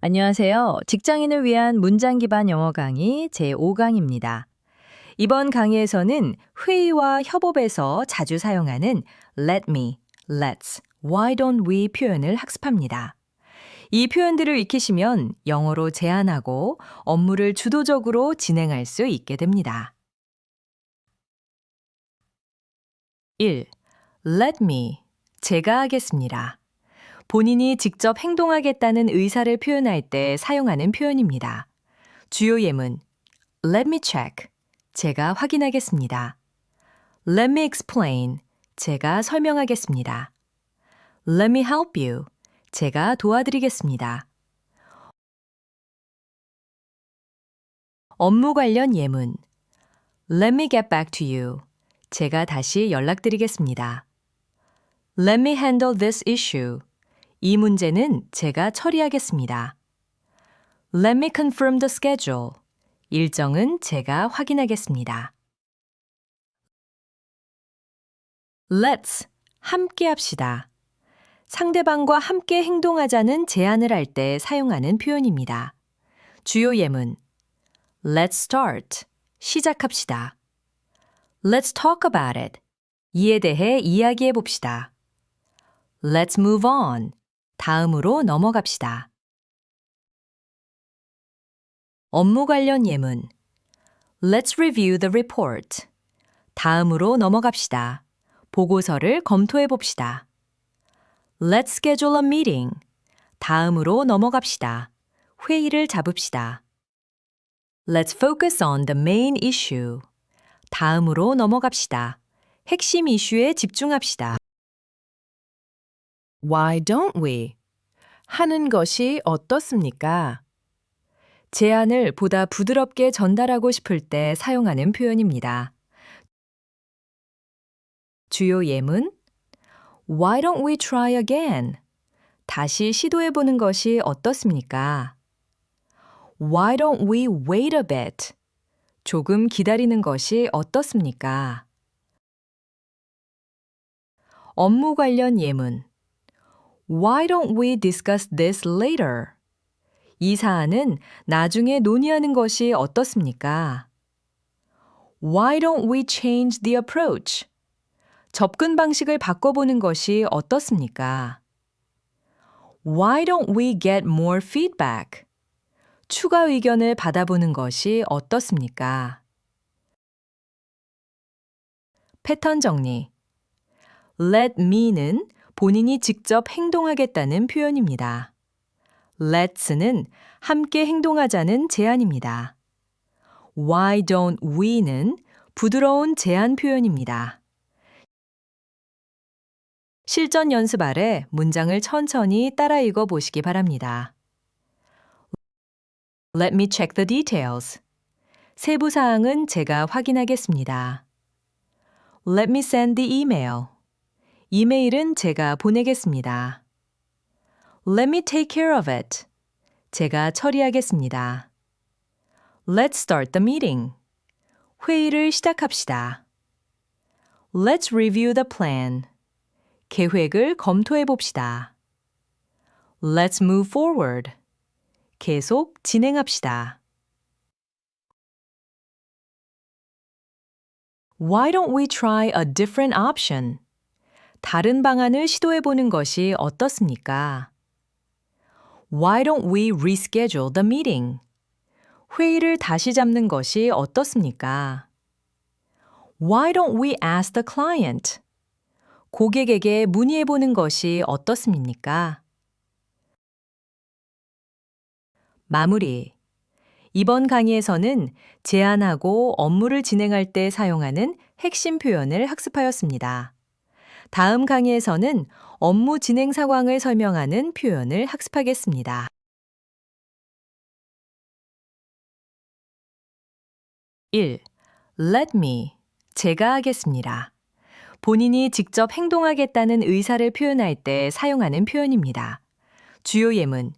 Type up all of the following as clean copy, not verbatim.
안녕하세요. 직장인을 위한 문장 기반 영어 강의 제5강입니다. 이번 강의에서는 회의와 협업에서 자주 사용하는 let me, let's, why don't we 표현을 학습합니다. 이 표현들을 익히시면 영어로 제안하고 업무를 주도적으로 진행할 수 있게 됩니다. 1. Let me. 제가 하겠습니다. 본인이 직접 행동하겠다는 의사를 표현할 때 사용하는 표현입니다. 주요 예문 Let me check. 제가 확인하겠습니다. Let me explain. 제가 설명하겠습니다. Let me help you. 제가 도와드리겠습니다. 업무 관련 예문 Let me get back to you. 제가 다시 연락드리겠습니다. Let me handle this issue. 이 문제는 제가 처리하겠습니다. Let me confirm the schedule. 일정은 제가 확인하겠습니다. Let's 함께 합시다. 상대방과 함께 행동하자는 제안을 할 때 사용하는 표현입니다. 주요 예문 Let's start. 시작합시다. Let's talk about it. 이에 대해 이야기해 봅시다. Let's move on. 다음으로 넘어갑시다. 업무 관련 예문 Let's review the report. 다음으로 넘어갑시다. 보고서를 검토해 봅시다. Let's schedule a meeting. 다음으로 넘어갑시다. 회의를 잡읍시다. Let's focus on the main issue. 다음으로 넘어갑시다. 핵심 이슈에 집중합시다. Why don't we? 하는 것이 어떻습니까? 제안을 보다 부드럽게 전달하고 싶을 때 사용하는 표현입니다. 주요 예문 Why don't we try again? 다시 시도해 보는 것이 어떻습니까? Why don't we wait a bit? 조금 기다리는 것이 어떻습니까? 업무 관련 예문 Why don't we discuss this later? 이 사안은 나중에 논의하는 것이 어떻습니까? Why don't we change the approach? 접근 방식을 바꿔보는 것이 어떻습니까? Why don't we get more feedback? 추가 의견을 받아보는 것이 어떻습니까? 패턴 정리. Let me는 본인이 직접 행동하겠다는 표현입니다. Let's는 함께 행동하자는 제안입니다. Why don't we는 부드러운 제안 표현입니다. 실전 연습 아래 문장을 천천히 따라 읽어 보시기 바랍니다. Let me check the details. 세부 사항은 제가 확인하겠습니다. Let me send the email. 이메일은 제가 보내겠습니다. Let me take care of it. 제가 처리하겠습니다. Let's start the meeting. 회의를 시작합시다. Let's review the plan. 계획을 검토해 봅시다. Let's move forward. 계속 진행합시다. Why don't we try a different option? 다른 방안을 시도해 보는 것이 어떻습니까? Why don't we reschedule the meeting? 회의를 다시 잡는 것이 어떻습니까? Why don't we ask the client? 고객에게 문의해 보는 것이 어떻습니까? 마무리. 이번 강의에서는 제안하고 업무를 진행할 때 사용하는 핵심 표현을 학습하였습니다. 다음 강의에서는 업무 진행 상황을 설명하는 표현을 학습하겠습니다. 1. Let me. 제가 하겠습니다. 본인이 직접 행동하겠다는 의사를 표현할 때 사용하는 표현입니다. 주요 예문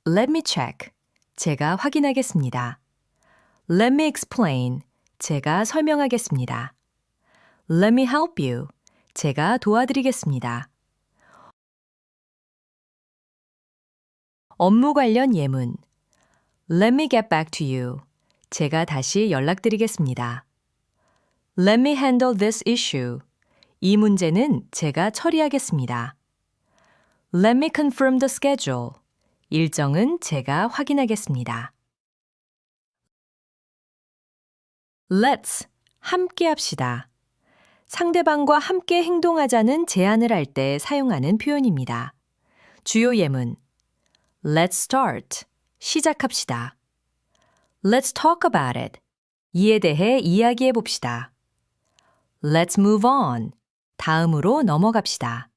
Let me check. 제가 확인하겠습니다. Let me explain. 제가 설명하겠습니다. Let me help you. 제가 도와드리겠습니다. 업무 관련 예문. Let me get back to you. 제가 다시 연락드리겠습니다. Let me handle this issue. 이 문제는 제가 처리하겠습니다. Let me confirm the schedule. 일정은 제가 확인하겠습니다. Let's 함께 합시다. 상대방과 함께 행동하자는 제안을 할 때 사용하는 표현입니다. 주요 예문. Let's start. 시작합시다. Let's talk about it. 이에 대해 이야기해 봅시다. Let's move on. 다음으로 넘어갑시다.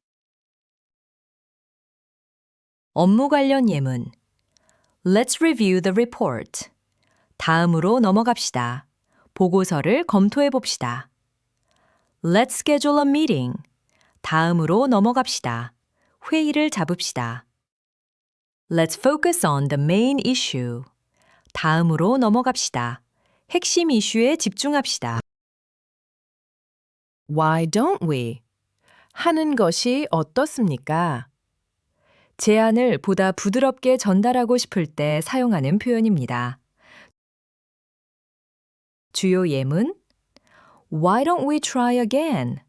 업무 관련 예문. Let's review the report. 다음으로 넘어갑시다. 보고서를 검토해 봅시다. Let's schedule a meeting. 다음으로 넘어갑시다. 회의를 잡읍시다. Let's focus on the main issue. 다음으로 넘어갑시다. 핵심 이슈에 집중합시다. Why don't we? 하는 것이 어떻습니까? 제안을 보다 부드럽게 전달하고 싶을 때 사용하는 표현입니다. 주요 예문. Why don't we try again?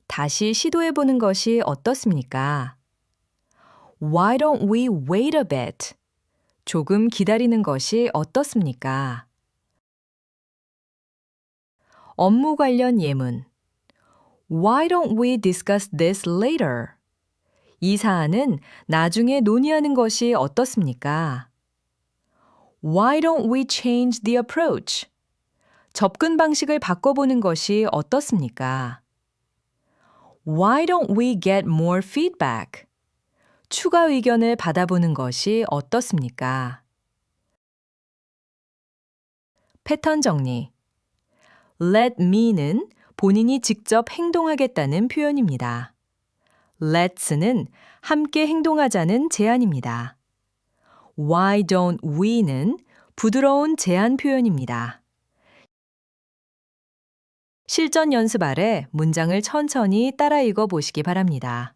다시 시도해보는 것이 어떻습니까? Why don't we wait a bit? 조금 기다리는 것이 어떻습니까? 업무 관련 예문. Why don't we discuss this later? 이 사안은 나중에 논의하는 것이 어떻습니까? Why don't we change the approach? 접근 방식을 바꿔보는 것이 어떻습니까? Why don't we get more feedback? 추가 의견을 받아보는 것이 어떻습니까? 패턴 정리. Let me는 본인이 직접 행동하겠다는 표현입니다. Let's는 함께 행동하자는 제안입니다. Why don't we는 부드러운 제안 표현입니다. 실전 연습 아래 문장을 천천히 따라 읽어 보시기 바랍니다.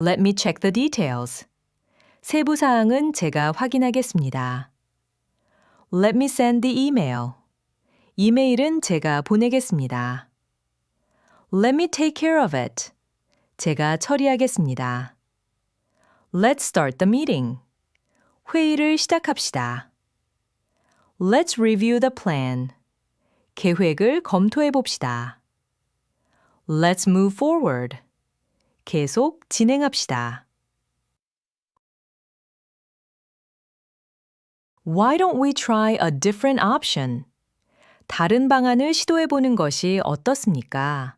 Let me check the details. 세부 사항은 제가 확인하겠습니다. Let me send the email. 이메일은 제가 보내겠습니다. Let me take care of it. 제가 처리하겠습니다. Let's start the meeting. 회의를 시작합시다. Let's review the plan. 계획을 검토해 봅시다. Let's move forward. 계속 진행합시다. Why don't we try a different option? 다른 방안을 시도해 보는 것이 어떻습니까?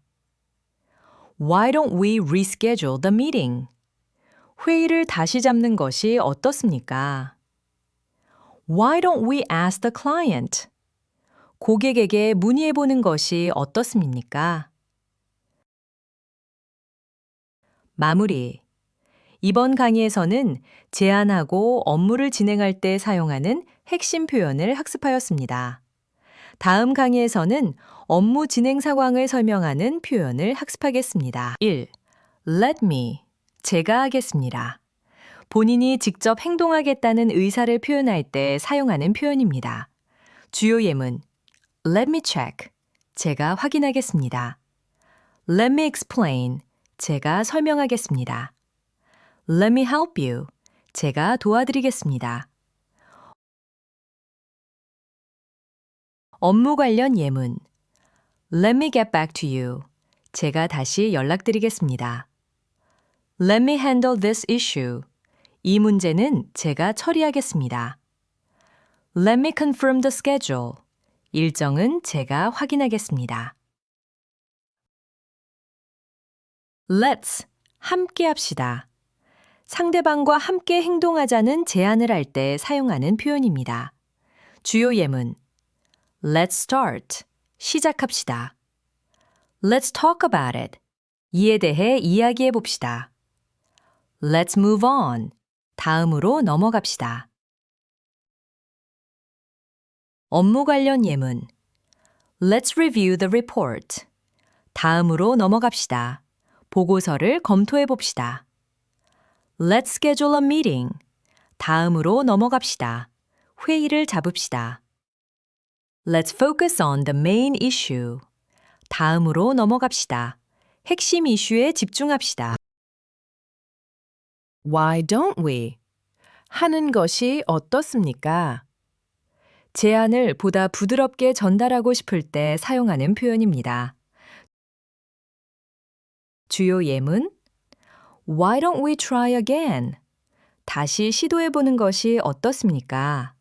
Why don't we reschedule the meeting? 회의를 다시 잡는 것이 어떻습니까? Why don't we ask the client? 고객에게 문의해 보는 것이 어떻습니까? 마무리. 이번 강의에서는 제안하고 업무를 진행할 때 사용하는 핵심 표현을 학습하였습니다. 다음 강의에서는 업무 진행 상황을 설명하는 표현을 학습하겠습니다. 1. Let me. 제가 하겠습니다. 본인이 직접 행동하겠다는 의사를 표현할 때 사용하는 표현입니다. 주요 예문. Let me check. 제가 확인하겠습니다. Let me explain. 제가 설명하겠습니다. Let me help you. 제가 도와드리겠습니다. 업무 관련 예문. Let me get back to you. 제가 다시 연락드리겠습니다. Let me handle this issue. 이 문제는 제가 처리하겠습니다. Let me confirm the schedule. 일정은 제가 확인하겠습니다. Let's 함께 합시다. 상대방과 함께 행동하자는 제안을 할 때 사용하는 표현입니다. 주요 예문. Let's start. 시작합시다. Let's talk about it. 이에 대해 이야기해 봅시다. Let's move on. 다음으로 넘어갑시다. 업무 관련 예문. Let's review the report. 다음으로 넘어갑시다. 보고서를 검토해 봅시다. Let's schedule a meeting. 다음으로 넘어갑시다. 회의를 잡읍시다. Let's focus on the main issue. 다음으로 넘어갑시다. 핵심 이슈에 집중합시다. Why don't we? 하는 것이 어떻습니까? 제안을 보다 부드럽게 전달하고 싶을 때 사용하는 표현입니다. 주요 예문 Why don't we try again? 다시 시도해보는 것이 어떻습니까?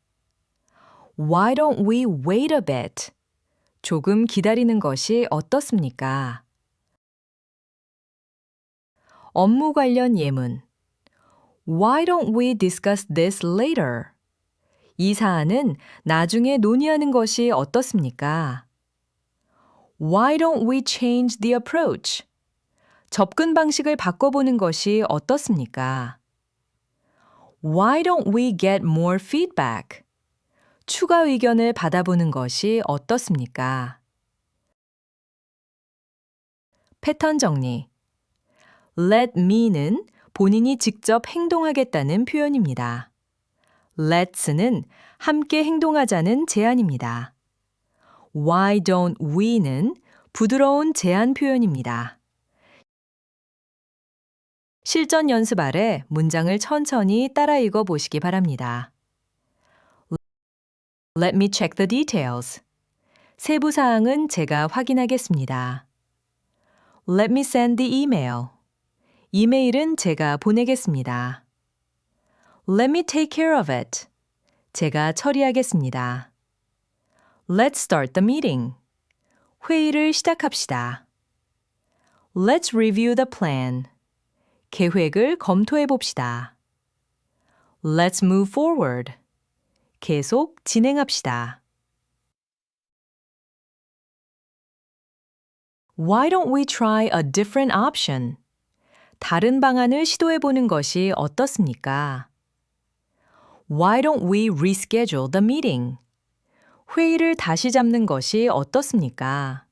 Why don't we wait a bit? 조금 기다리는 것이 어떻습니까? 업무 관련 예문 Why don't we discuss this later? 이 사안은 나중에 논의하는 것이 어떻습니까? Why don't we change the approach? 접근 방식을 바꿔보는 것이 어떻습니까? Why don't we get more feedback? 추가 의견을 받아보는 것이 어떻습니까? 패턴 정리. Let me는 본인이 직접 행동하겠다는 표현입니다. Let's는 함께 행동하자는 제안입니다. Why don't we는 부드러운 제안 표현입니다. 실전 연습 아래 문장을 천천히 따라 읽어 보시기 바랍니다. Let me check the details. 세부 사항은 제가 확인하겠습니다. Let me send the email. 이메일은 제가 보내겠습니다. Let me take care of it. 제가 처리하겠습니다. Let's start the meeting. 회의를 시작합시다. Let's review the plan. 계획을 검토해 봅시다. Let's move forward. 계속 진행합시다. Why don't we try a different option? 다른 방안을 시도해 보는 것이 어떻습니까? Why don't we reschedule the meeting? 회의를 다시 잡는 것이 어떻습니까?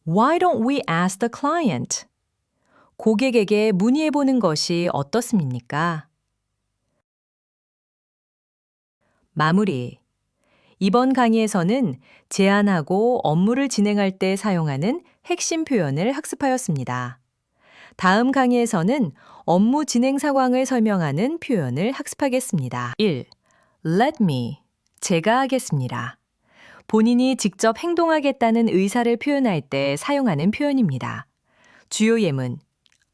Why don't we ask the client? 고객에게 문의해 보는 것이 어떻습니까? 마무리. 이번 강의에서는 제안하고 업무를 진행할 때 사용하는 핵심 표현을 학습하였습니다. 다음 강의에서는 업무 진행 상황을 설명하는 표현을 학습하겠습니다. 1. Let me. 제가 하겠습니다. 본인이 직접 행동하겠다는 의사를 표현할 때 사용하는 표현입니다. 주요 예문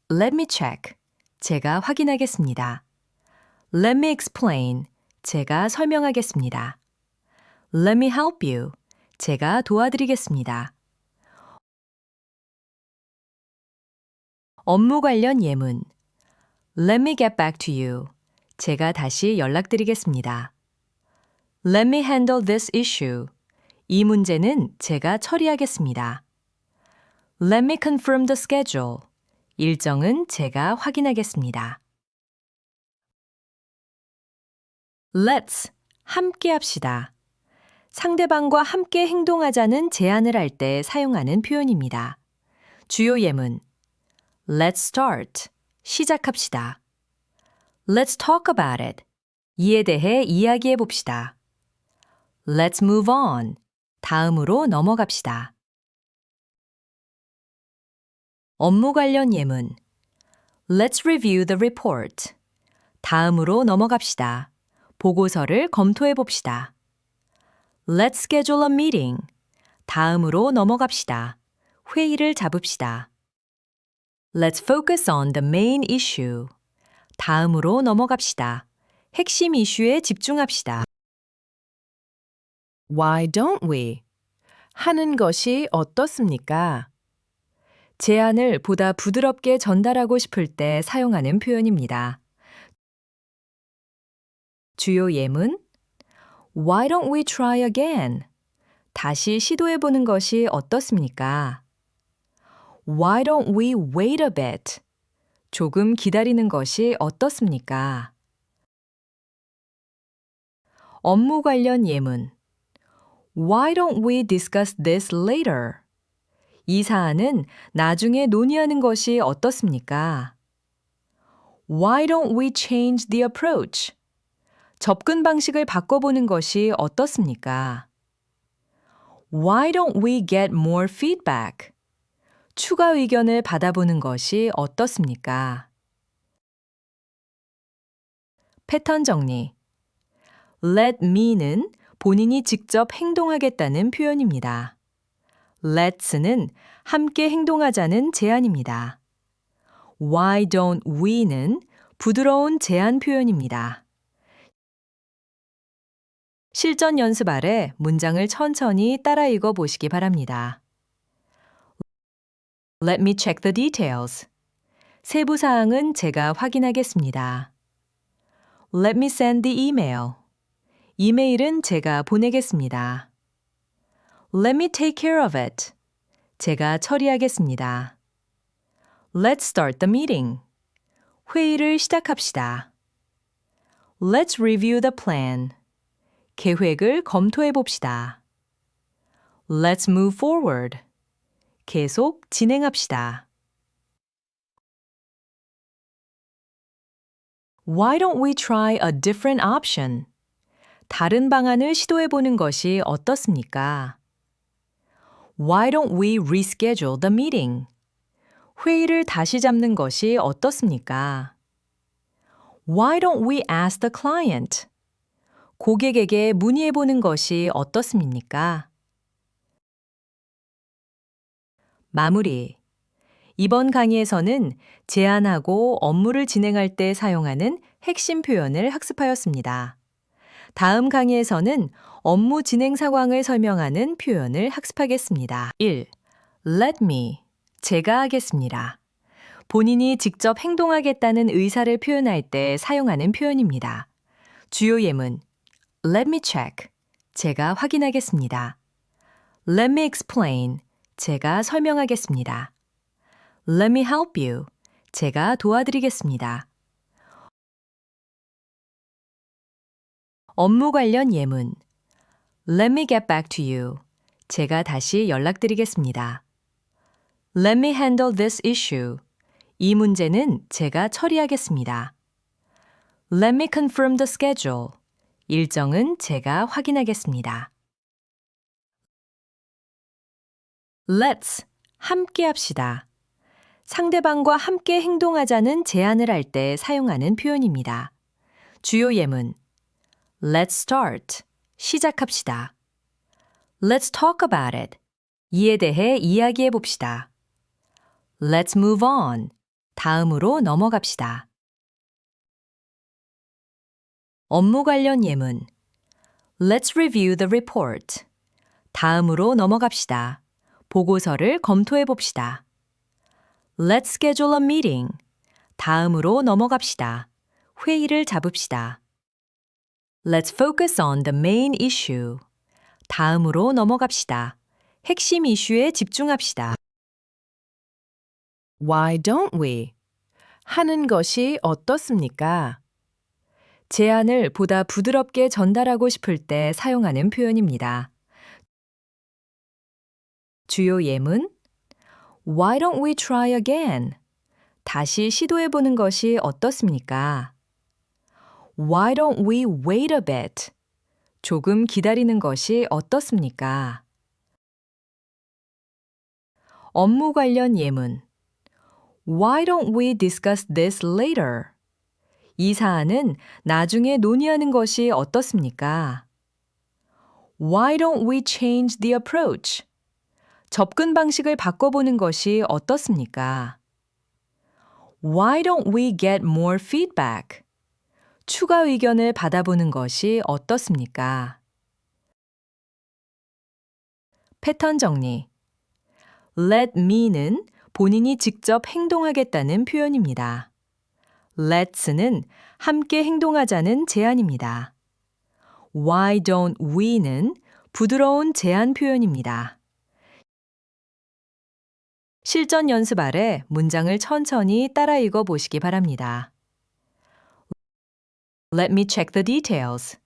Let me check. 제가 확인하겠습니다. Let me explain. 제가 설명하겠습니다. Let me help you. 제가 도와드리겠습니다. 업무 관련 예문 Let me get back to you. 제가 다시 연락드리겠습니다. Let me handle this issue. 이 문제는 제가 처리하겠습니다. Let me confirm the schedule. 일정은 제가 확인하겠습니다. Let's 함께 합시다. 상대방과 함께 행동하자는 제안을 할 때 사용하는 표현입니다. 주요 예문 Let's start. 시작합시다. Let's talk about it. 이에 대해 이야기해 봅시다. Let's move on. 다음으로 넘어갑시다. 업무 관련 예문 Let's review the report. 다음으로 넘어갑시다. 보고서를 검토해 봅시다. Let's schedule a meeting. 다음으로 넘어갑시다. 회의를 잡읍시다. Let's focus on the main issue. 다음으로 넘어갑시다. 핵심 이슈에 집중합시다. Why don't we? 하는 것이 어떻습니까? 제안을 보다 부드럽게 전달하고 싶을 때 사용하는 표현입니다. 주요 예문 Why don't we try again? 다시 시도해 보는 것이 어떻습니까? Why don't we wait a bit? 조금 기다리는 것이 어떻습니까? 업무 관련 예문 Why don't we discuss this later? 이 사안은 나중에 논의하는 것이 어떻습니까? Why don't we change the approach? 접근 방식을 바꿔보는 것이 어떻습니까? Why don't we get more feedback? 추가 의견을 받아보는 것이 어떻습니까? 패턴 정리. Let me는 본인이 직접 행동하겠다는 표현입니다. Let's는 함께 행동하자는 제안입니다. Why don't we는 부드러운 제안 표현입니다. 실전 연습 아래 문장을 천천히 따라 읽어 보시기 바랍니다. Let me check the details. 세부 사항은 제가 확인하겠습니다. Let me send the email. 이메일은 제가 보내겠습니다. Let me take care of it. 제가 처리하겠습니다. Let's start the meeting. 회의를 시작합시다. Let's review the plan. 계획을 검토해 봅시다. Let's move forward. 계속 진행합시다. Why don't we try a different option? 다른 방안을 시도해 보는 것이 어떻습니까? Why don't we reschedule the meeting? 회의를 다시 잡는 것이 어떻습니까? Why don't we ask the client? 고객에게 문의해 보는 것이 어떻습니까? 마무리. 이번 강의에서는 제안하고 업무를 진행할 때 사용하는 핵심 표현을 학습하였습니다. 다음 강의에서는 업무 진행 상황을 설명하는 표현을 학습하겠습니다. 1. Let me. 제가 하겠습니다. 본인이 직접 행동하겠다는 의사를 표현할 때 사용하는 표현입니다. 주요 예문. Let me check. 제가 확인하겠습니다. Let me explain. 제가 설명하겠습니다. Let me help you. 제가 도와드리겠습니다. 업무 관련 예문. Let me get back to you. 제가 다시 연락드리겠습니다. Let me handle this issue. 이 문제는 제가 처리하겠습니다. Let me confirm the schedule. 일정은 제가 확인하겠습니다. Let's 함께 합시다. 상대방과 함께 행동하자는 제안을 할 때 사용하는 표현입니다. 주요 예문. Let's start. 시작합시다. Let's talk about it. 이에 대해 이야기해 봅시다. Let's move on. 다음으로 넘어갑시다. 업무 관련 예문. Let's review the report. 다음으로 넘어갑시다. 보고서를 검토해 봅시다. Let's schedule a meeting. 다음으로 넘어갑시다. 회의를 잡읍시다. Let's focus on the main issue. 다음으로 넘어갑시다. 핵심 이슈에 집중합시다. Why don't we? 하는 것이 어떻습니까? 제안을 보다 부드럽게 전달하고 싶을 때 사용하는 표현입니다. 주요 예문. Why don't we try again? 다시 시도해 보는 것이 어떻습니까? Why don't we wait a bit? 조금 기다리는 것이 어떻습니까? 업무 관련 예문. Why don't we discuss this later? 이 사안은 나중에 논의하는 것이 어떻습니까? Why don't we change the approach? 접근 방식을 바꿔보는 것이 어떻습니까? Why don't we get more feedback? 추가 의견을 받아보는 것이 어떻습니까? 패턴 정리. Let me는 본인이 직접 행동하겠다는 표현입니다. Let's는 함께 행동하자는 제안입니다. Why don't we는 부드러운 제안 표현입니다. 실전 연습 아래 문장을 천천히 따라 읽어 보시기 바랍니다. Let me check the details.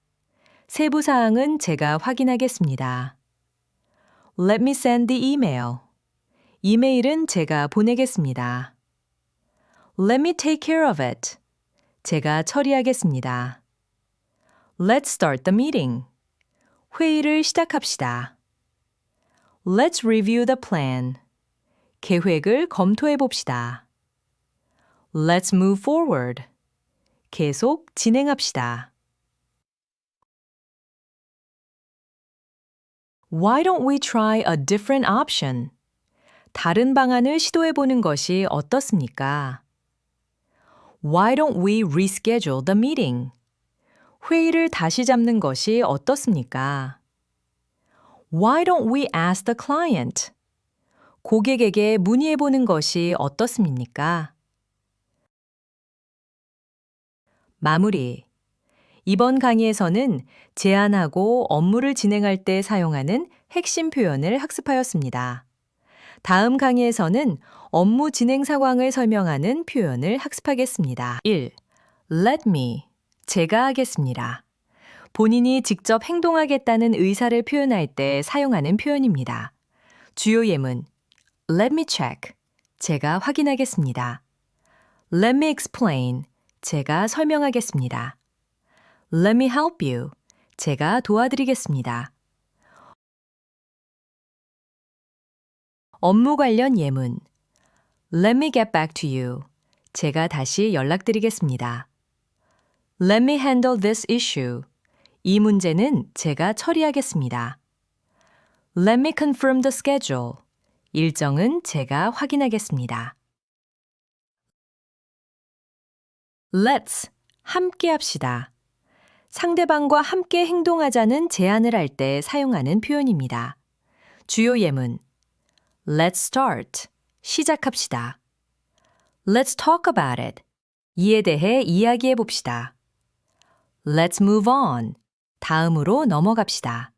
세부 사항은 제가 확인하겠습니다. Let me send the email. 이메일은 제가 보내겠습니다. Let me take care of it. 제가 처리하겠습니다. Let's start the meeting. 회의를 시작합시다. Let's review the plan. 계획을 검토해 봅시다. Let's move forward. 계속 진행합시다. Why don't we try a different option? 다른 방안을 시도해 보는 것이 어떻습니까? Why don't we reschedule the meeting? 회의를 다시 잡는 것이 어떻습니까? Why don't we ask the client? 고객에게 문의해 보는 것이 어떻습니까? 마무리. 이번 강의에서는 제안하고 업무를 진행할 때 사용하는 핵심 표현을 학습하였습니다. 다음 강의에서는 업무 진행 상황을 설명하는 표현을 학습하겠습니다. 1. Let me. 제가 하겠습니다. 본인이 직접 행동하겠다는 의사를 표현할 때 사용하는 표현입니다. 주요 예문. Let me check. 제가 확인하겠습니다. Let me explain. 제가 설명하겠습니다. Let me help you. 제가 도와드리겠습니다. 업무 관련 예문. Let me get back to you. 제가 다시 연락드리겠습니다. Let me handle this issue. 이 문제는 제가 처리하겠습니다. Let me confirm the schedule. 일정은 제가 확인하겠습니다. Let's. 함께 합시다. 상대방과 함께 행동하자는 제안을 할 때 사용하는 표현입니다. 주요 예문. Let's start. 시작합시다. Let's talk about it. 이에 대해 이야기해 봅시다. Let's move on. 다음으로 넘어갑시다.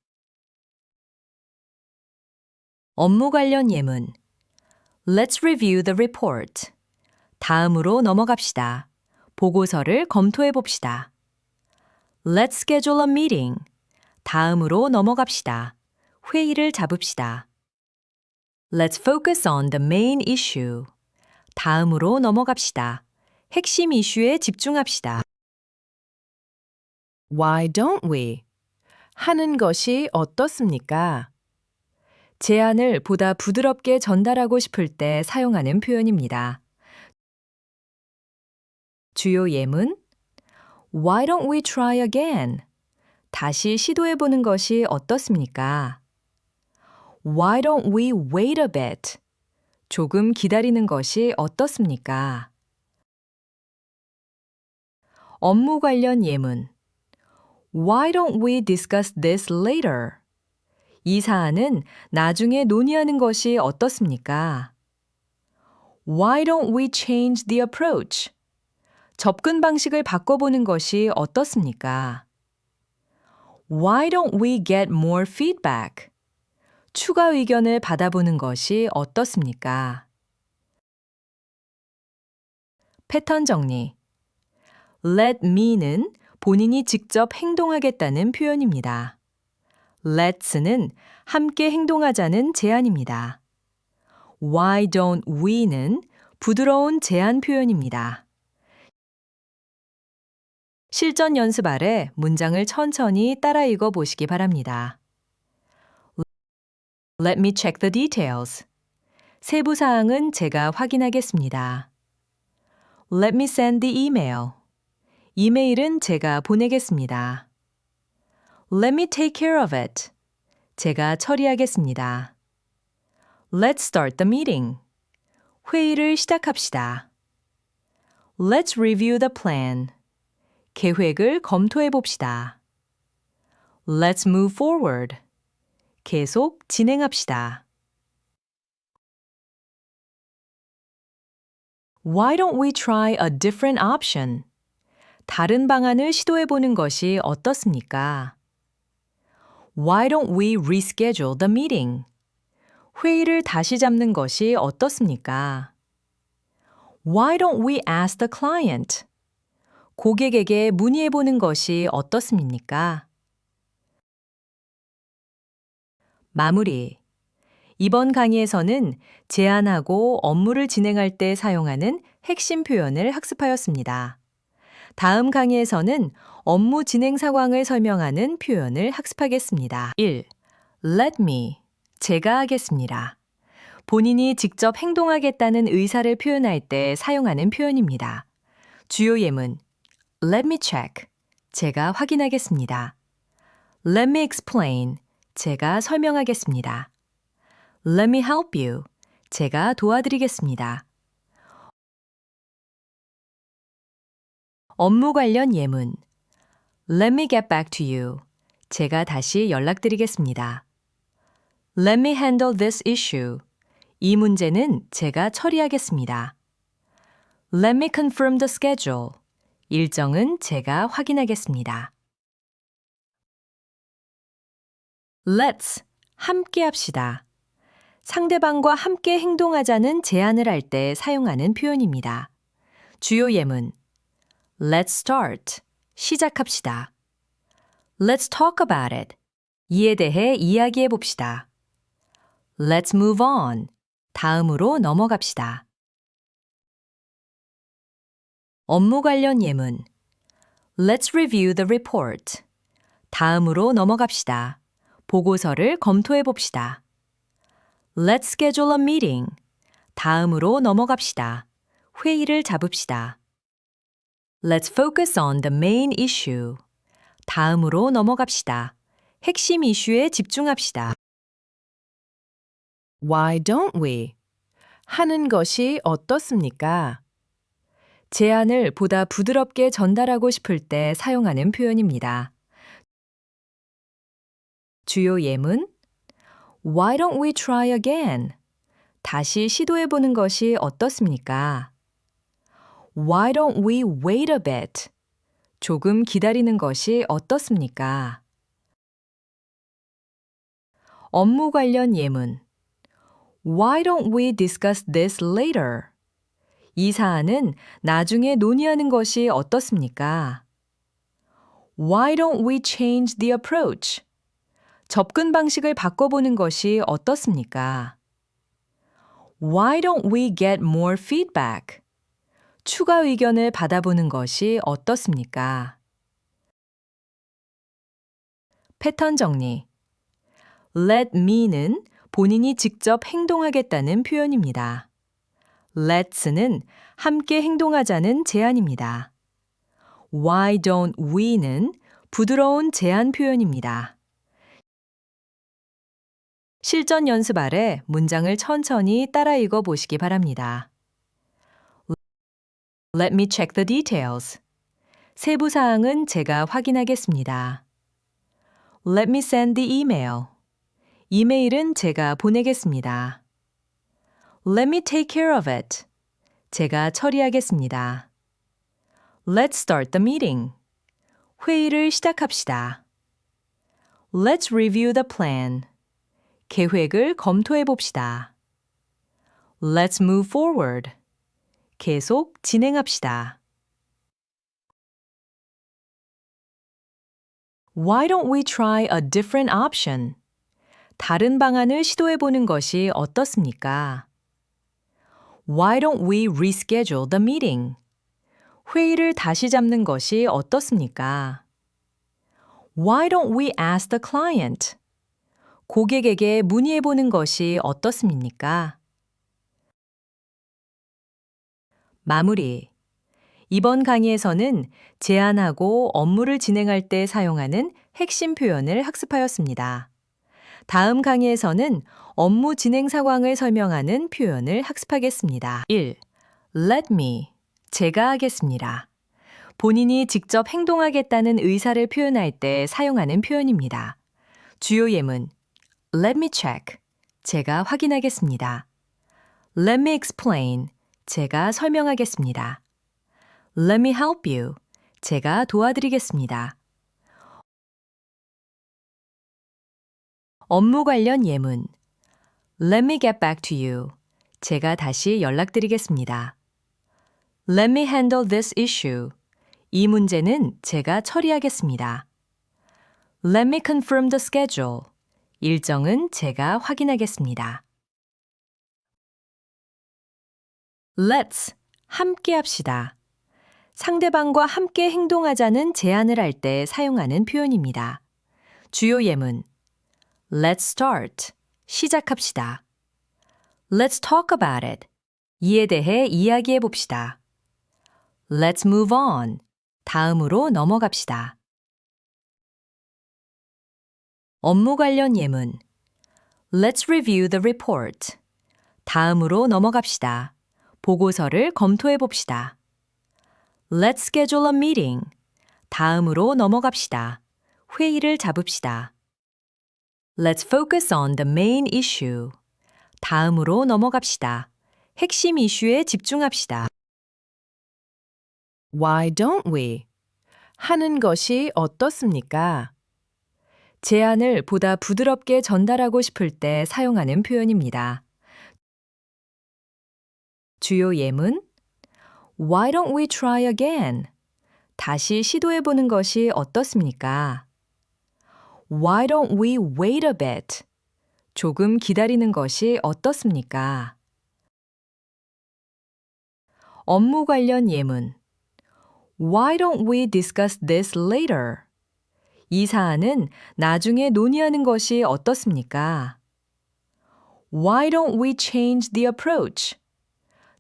업무 관련 예문. Let's review the report. 다음으로 넘어갑시다. 보고서를 검토해 봅시다. Let's schedule a meeting. 다음으로 넘어갑시다. 회의를 잡읍시다. Let's focus on the main issue. 다음으로 넘어갑시다. 핵심 이슈에 집중합시다. Why don't we? 하는 것이 어떻습니까? 제안을 보다 부드럽게 전달하고 싶을 때 사용하는 표현입니다. 주요 예문. Why don't we try again? 다시 시도해 보는 것이 어떻습니까? Why don't we wait a bit? 조금 기다리는 것이 어떻습니까? 업무 관련 예문. Why don't we discuss this later? 이 사안은 나중에 논의하는 것이 어떻습니까? Why don't we change the approach? 접근 방식을 바꿔보는 것이 어떻습니까? Why don't we get more feedback? 추가 의견을 받아보는 것이 어떻습니까? 패턴 정리. Let me는 본인이 직접 행동하겠다는 표현입니다. Let's는 함께 행동하자는 제안입니다. Why don't we는 부드러운 제안 표현입니다. 실전 연습 아래 문장을 천천히 따라 읽어 보시기 바랍니다. Let me check the details. 세부 사항은 제가 확인하겠습니다. Let me send the email. 이메일은 제가 보내겠습니다. Let me take care of it. 제가 처리하겠습니다. Let's start the meeting. 회의를 시작합시다. Let's review the plan. 계획을 검토해 봅시다. Let's move forward. 계속 진행합시다. Why don't we try a different option? 다른 방안을 시도해 보는 것이 어떻습니까? Why don't we reschedule the meeting? 회의를 다시 잡는 것이 어떻습니까? Why don't we ask the client? 고객에게 문의해 보는 것이 어떻습니까? 마무리. 이번 강의에서는 제안하고 업무를 진행할 때 사용하는 핵심 표현을 학습하였습니다. 다음 강의에서는 업무 진행 상황을 설명하는 표현을 학습하겠습니다. 1. Let me. 제가 하겠습니다. 본인이 직접 행동하겠다는 의사를 표현할 때 사용하는 표현입니다. 주요 예문 Let me check. 제가 확인하겠습니다. Let me explain. 제가 설명하겠습니다. Let me help you. 제가 도와드리겠습니다. 업무 관련 예문 Let me get back to you. 제가 다시 연락드리겠습니다. Let me handle this issue. 이 문제는 제가 처리하겠습니다. Let me confirm the schedule. 일정은 제가 확인하겠습니다. Let's 함께 합시다. 상대방과 함께 행동하자는 제안을 할 때 사용하는 표현입니다. 주요 예문 Let's start. 시작합시다. Let's talk about it. 이에 대해 이야기해 봅시다. Let's move on. 다음으로 넘어갑시다. 업무 관련 예문 Let's review the report. 다음으로 넘어갑시다. 보고서를 검토해 봅시다. Let's schedule a meeting. 다음으로 넘어갑시다. 회의를 잡읍시다. Let's focus on the main issue. 다음으로 넘어갑시다. 핵심 이슈에 집중합시다. Why don't we? 하는 것이 어떻습니까? 제안을 보다 부드럽게 전달하고 싶을 때 사용하는 표현입니다. 주요 예문 Why don't we try again? 다시 시도해보는 것이 어떻습니까? Why don't we wait a bit? 조금 기다리는 것이 어떻습니까? 업무 관련 예문 Why don't we discuss this later? 이 사안은 나중에 논의하는 것이 어떻습니까? Why don't we change the approach? 접근 방식을 바꿔보는 것이 어떻습니까? Why don't we get more feedback? 추가 의견을 받아보는 것이 어떻습니까? 패턴 정리. Let me는 본인이 직접 행동하겠다는 표현입니다. Let's는 함께 행동하자는 제안입니다. Why don't we는 부드러운 제안 표현입니다. 실전 연습 아래 문장을 천천히 따라 읽어 보시기 바랍니다. Let me check the details. 세부 사항은 제가 확인하겠습니다. Let me send the email. 이메일은 제가 보내겠습니다. Let me take care of it. 제가 처리하겠습니다. Let's start the meeting. 회의를 시작합시다. Let's review the plan. 계획을 검토해 봅시다. Let's move forward. 계속 진행합시다. Why don't we try a different option? 다른 방안을 시도해 보는 것이 어떻습니까? Why don't we reschedule the meeting? 회의를 다시 잡는 것이 어떻습니까? Why don't we ask the client? 고객에게 문의해 보는 것이 어떻습니까? 마무리. 이번 강의에서는 제안하고 업무를 진행할 때 사용하는 핵심 표현을 학습하였습니다. 다음 강의에서는 업무 진행 상황을 설명하는 표현을 학습하겠습니다. 1. Let me. 제가 하겠습니다. 본인이 직접 행동하겠다는 의사를 표현할 때 사용하는 표현입니다. 주요 예문 Let me check. 제가 확인하겠습니다. Let me explain. 제가 설명하겠습니다. Let me help you. 제가 도와드리겠습니다. 업무 관련 예문 Let me get back to you. 제가 다시 연락드리겠습니다. Let me handle this issue. 이 문제는 제가 처리하겠습니다. Let me confirm the schedule. 일정은 제가 확인하겠습니다. Let's 함께 합시다. 상대방과 함께 행동하자는 제안을 할 때 사용하는 표현입니다. 주요 예문. Let's start. 시작합시다. Let's talk about it. 이에 대해 이야기해 봅시다. Let's move on. 다음으로 넘어갑시다. 업무 관련 예문. Let's review the report. 다음으로 넘어갑시다. 보고서를 검토해 봅시다. Let's schedule a meeting. 다음으로 넘어갑시다. 회의를 잡읍시다. Let's focus on the main issue. 다음으로 넘어갑시다. 핵심 이슈에 집중합시다. Why don't we? 하는 것이 어떻습니까? 제안을 보다 부드럽게 전달하고 싶을 때 사용하는 표현입니다. 주요 예문. Why don't we try again? 다시 시도해보는 것이 어떻습니까? Why don't we wait a bit? 조금 기다리는 것이 어떻습니까? 업무 관련 예문. Why don't we discuss this later? 이 사안은 나중에 논의하는 것이 어떻습니까? Why don't we change the approach?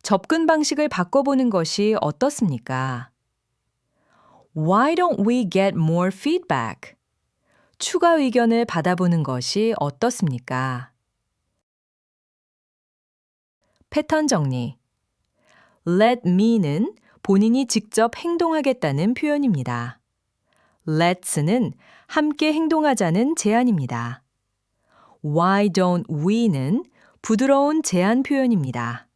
접근 방식을 바꿔보는 것이 어떻습니까? Why don't we get more feedback? 추가 의견을 받아보는 것이 어떻습니까? 패턴 정리. Let me는 본인이 직접 행동하겠다는 표현입니다. Let's는 함께 행동하자는 제안입니다. Why don't we는 부드러운 제안 표현입니다.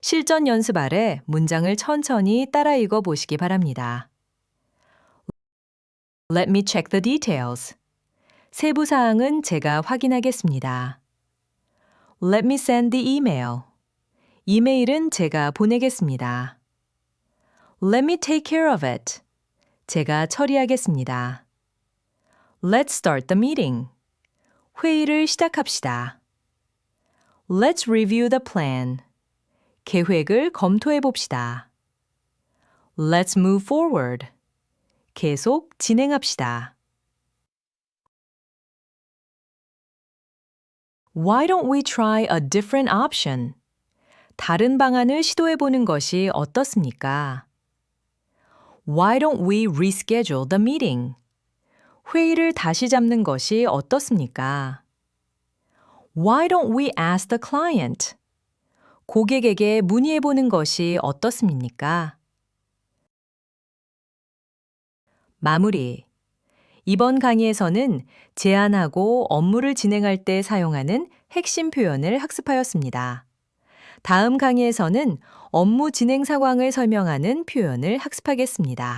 실전 연습 아래 문장을 천천히 따라 읽어 보시기 바랍니다. Let me check the details. 세부 사항은 제가 확인하겠습니다. Let me send the email. 이메일은 제가 보내겠습니다. Let me take care of it. 제가 처리하겠습니다. Let's start the meeting. 회의를 시작합시다. Let's review the plan. 계획을 검토해 봅시다. Let's move forward. 계속 진행합시다. Why don't we try a different option? 다른 방안을 시도해 보는 것이 어떻습니까? Why don't we reschedule the meeting? 회의를 다시 잡는 것이 어떻습니까? Why don't we ask the client? 고객에게 문의해 보는 것이 어떻습니까? 마무리. 이번 강의에서는 제안하고 업무를 진행할 때 사용하는 핵심 표현을 학습하였습니다. 다음 강의에서는 업무 진행 상황을 설명하는 표현을 학습하겠습니다.